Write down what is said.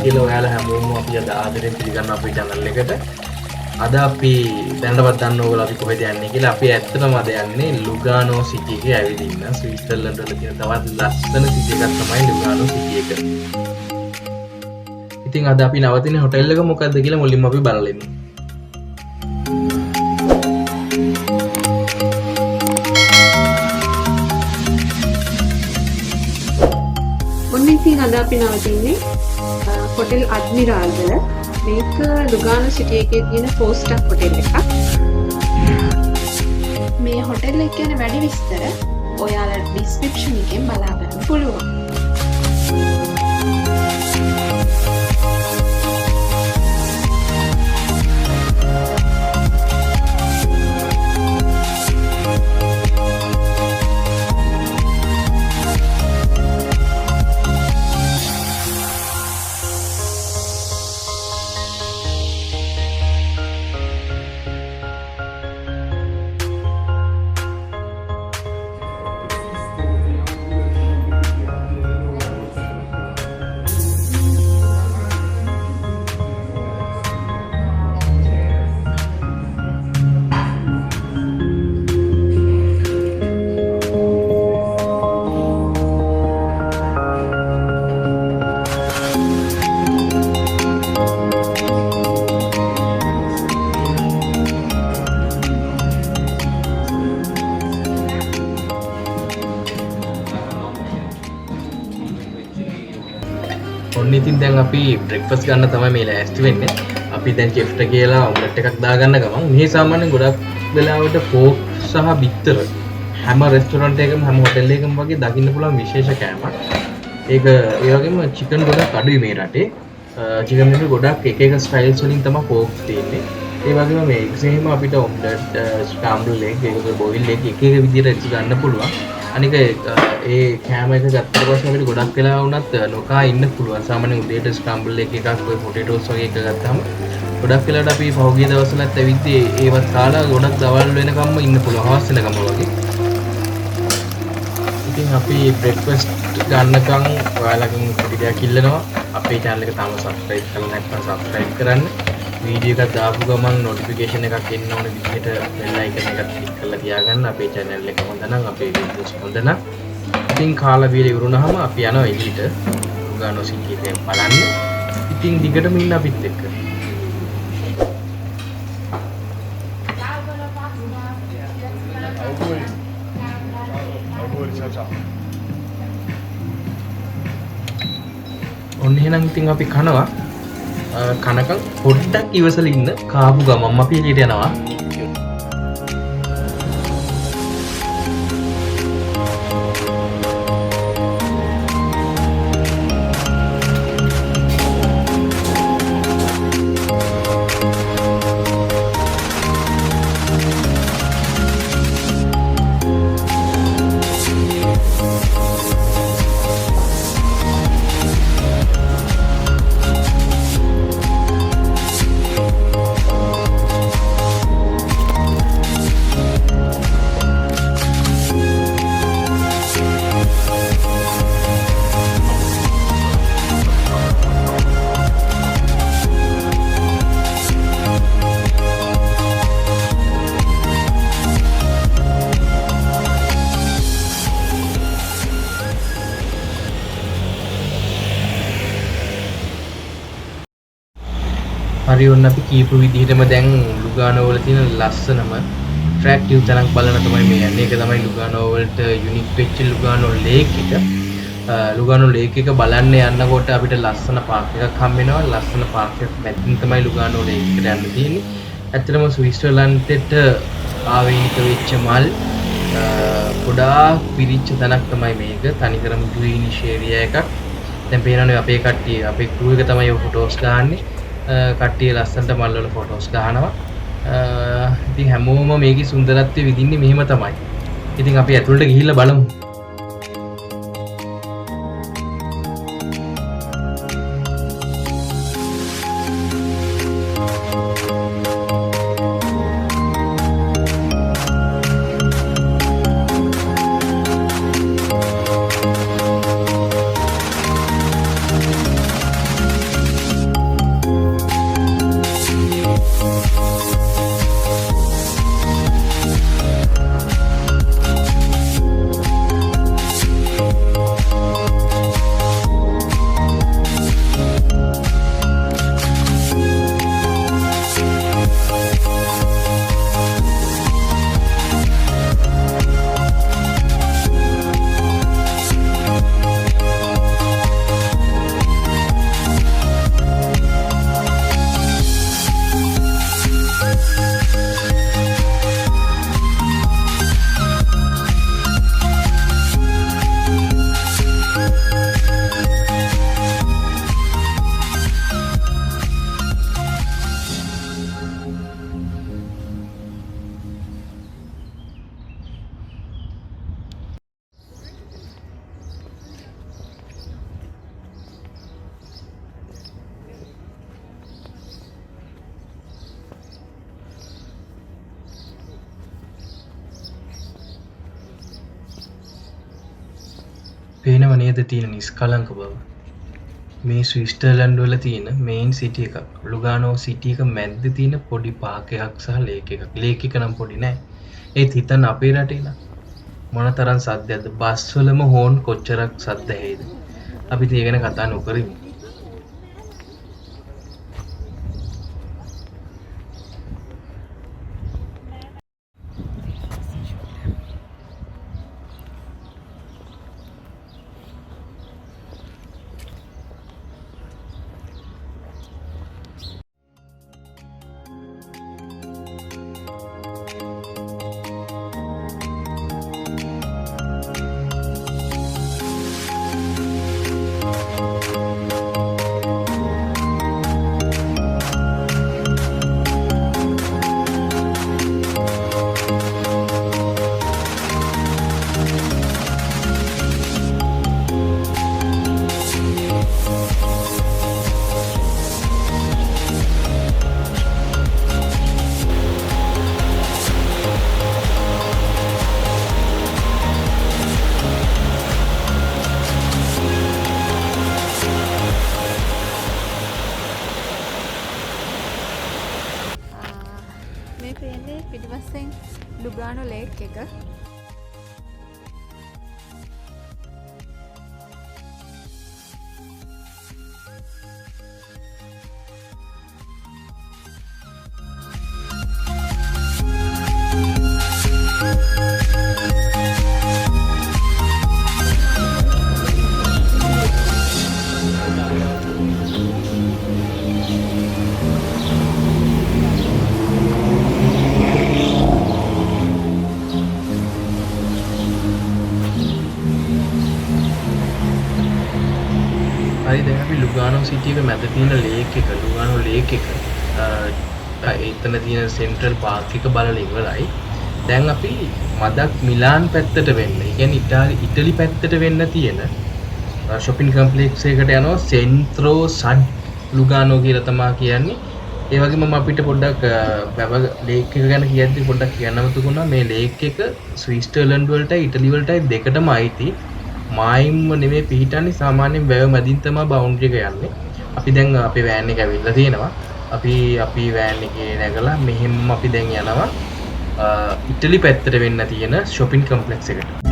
කියලා ඔයාලා හැමෝම අපි අද ආදරෙන් පිළිගන්න අපේ channel එකට. අද අපි දැනටවත් දන්න ඕගොල්ලෝ අපි කොහෙද යන්නේ කියලා. අපි ඇත්තටම අද යන්නේ ලුගානෝ සිටි එකේ ඇවිදින්න. ස්විට්සර්ලන්ඩ් වල තියෙන තවත් ලස්සන සිටි එකක් තමයි ලුගානෝ සිටි එක. ඉතින් අද අපි නවතින හොටෙල් එක මොකක්ද කියලා මුලින්ම අපි බලලා ඉමු. ඉතින් අද අපි නවතින්නේ හොටෙල් අඩ්මිරාල් වල. මේක ලුගානෝ සිටි එකේ තියෙන 4 ස්ටාර් හොටෙල් එකක්. මේ හොටෙල් එක ගැන වැඩි විස්තර ඔයාලා ඩිස්ක්‍රිප්ෂන් එකෙන් බලා ගන්න පුළුවන්. ඔන්න ඉතින් දැන් අපි බ්‍රෙක්ෆාස්ට් ගන්න තමයි මේ ලෑස්ති වෙන්නේ. අපි දැන් චෙෆ්ට කියලා ඔම්ලට් එකක් දාගන්න ගමන් මේ සාමාන්‍යයෙන් ගොඩක් වෙලාවට ෆෝක් සහ බිත්තර හැම රෙස්ටොරන්ට් එකකම හැම හොටෙල් එකකම වගේ දකින්න පුළුවන් විශේෂ කෑමක්. ඒක ඒ වගේම චිකන් ගොඩක් අඩුයි මේ රටේ. චිකන් වල ගොඩක් එක එක ස්ටයිල්ස් වලින් තමයි ෆෝක් තියෙන්නේ. ඒ වගේම මේ එක්සේම අපිට ඔම්ලට්, ස්ක්‍රැම්බල් එග්, ඒක බොයිල් එග් එක එක විදිහට ගන්න පුළුවන්. අනික ඒ කෑම එක ගත්තට පස්සේ අපිට ගොඩක් වෙලා වුණත් නොකා ඉන්න පුළුවන්. සාමාන්‍යයෙන් උදේට ස්ක්‍රැම්බල් එග් එකක් ඔය පොටේටෝස් වගේ එක ගත්තාම ගොඩක් වෙලාවට අපි පහුගිය දවස්වලත් ඇවිත් ඒවත් කාලා ගොඩක් දවල් වෙනකම්ම ඉන්න පුළුවන්. හවස් වෙනකම්ම වගේ. ඉතින් අපි බ්‍රෙක්ෆාස්ට් ගන්නකම් ඔයාලගෙන් පොඩි දෙයක් ඉල්ලනවා. අපේ channel එක තාම subscribe කරලා නැත්නම් subscribe කරන්න. වීඩියෝ එකක් දාපු ගමන් notification එකක් එන්න ඕන විදිහට bell icon එකක් click කරලා තියාගන්න. අපේ channel එක හොඳ නම් අපේ videos හොඳ නම් ඉතින් කාලා බීලා ඉවරුනහම අපි යනවා එළියට ලුගානෝ සිටි එක බලන්න. ඉතින් දිගටම ඉන්න අපිත් එක්ක. ඔන්න එහෙනම් ඉතින් අපි කනවා. කනකම් පොඩ්ඩක් ඉවසලා ඉන්න. කාපු ගමන් අපි එළියට යනවා. හරි ඔන්න අපි කීපු විදිහටම දැන් ලුගානෝ වල තියෙන ලස්සනම ඇට්‍රැක්ටිව් තැනක් බලන්න තමයි මේ යන්නේ. ඒක තමයි ලුගානෝ වලට යුනික් වෙච්ච ලුගානෝ ලේක් එක. ලුගානෝ ලේක් එක බලන්න යනකොට අපිට ලස්සන පාර්ක් එකක් හම්බ වෙනවා. ලස්සන පාර්ක් එකක් මැදින් තමයි ලුගානෝ ලේක් එකට යන්න තියෙන්නේ. ඇත්තටම ස්විට්සර්ලන්තෙට ආවේනික වෙච්ච මල් ගොඩාක් පිරිච්ච තැනක් තමයි මේක. තනිකරම ග්‍රීනිෂ් ඒරියා එකක්. දැන් පේනවනේ අපේ කට්ටිය අපේ ක්‍රූ එක තමයි ඔය ෆොටෝස් ගහන්නේ. කට්ටිය ලස්සනට මල් වල ෆොටෝස් ගහනවා. ඉතින් හැමෝම මේකේ සුන්දරත්වය විඳින්නේ මෙහෙම තමයි. ඉතින් අපි ඇතුළට ගිහිල්ලා බලමු. පේනව නේද තියෙන නිස්කලංක බව. මේ ස්විස්ටර්ලන්ඩ් වල තියෙන මේන් සිටි එක ලුගානෝ සිටි එක මැද්දේ තියෙන පොඩි පාක් එකක් සහ ලේක් එකක්. ලේක් එක නම් පොඩි නෑ. ඒත් හිතන්න අපේ රටේ නම් මොනතරම් සද්දයක්ද. බස් වලම හෝන් කොච්චරක් සද්ද ඇහෙයිද. අපි ඒක ගැන කතා නොකරමු. මේ පේන්නේ පිටිපස්සෙන් ලුගානෝ ලේක් එක. හරි දැන් අපි ලුගානෝ සිටි එක මැද තියෙන ලේක් එක ලුගානෝ ලේක් එක එතන තියෙන සෙන්ට්‍රල් පාර්ක් එක බලලා ඉවරයි. දැන් අපි මදක් මිලාන් පැත්තට වෙන්න. ඒ කියන්නේ ඉටලි පැත්තට වෙන්න තියෙන shopping complex එකකට යනවා සෙන්ත්‍රෝ සඩ් ලුගානෝ කියලා තමයි කියන්නේ. ඒ වගේම මම අපිට පොඩ්ඩක් ලේක් එක ගැන කියද්දි පොඩ්ඩක් කියන්නම තුකුණා මේ ලේක් එක ස්විස්ටර්ලන්ඩ් වලටයි ඉටලි වලටයි දෙකටම අයිති. මායිම්ම නෙමෙයි පිහිටන්නේ සාමාන්‍යයෙන් වැව මැදින් තමයි බවුන්ඩරි එක යන්නේ. අපි දැන් අපේ වෑන් එක ඇවිල්ලා තියෙනවා. අපි වෑන් එකේ නැගලා මෙහෙම අපි දැන් යනවා ඉටලි පැත්තට වෙන්න තියෙන shopping complex එකට.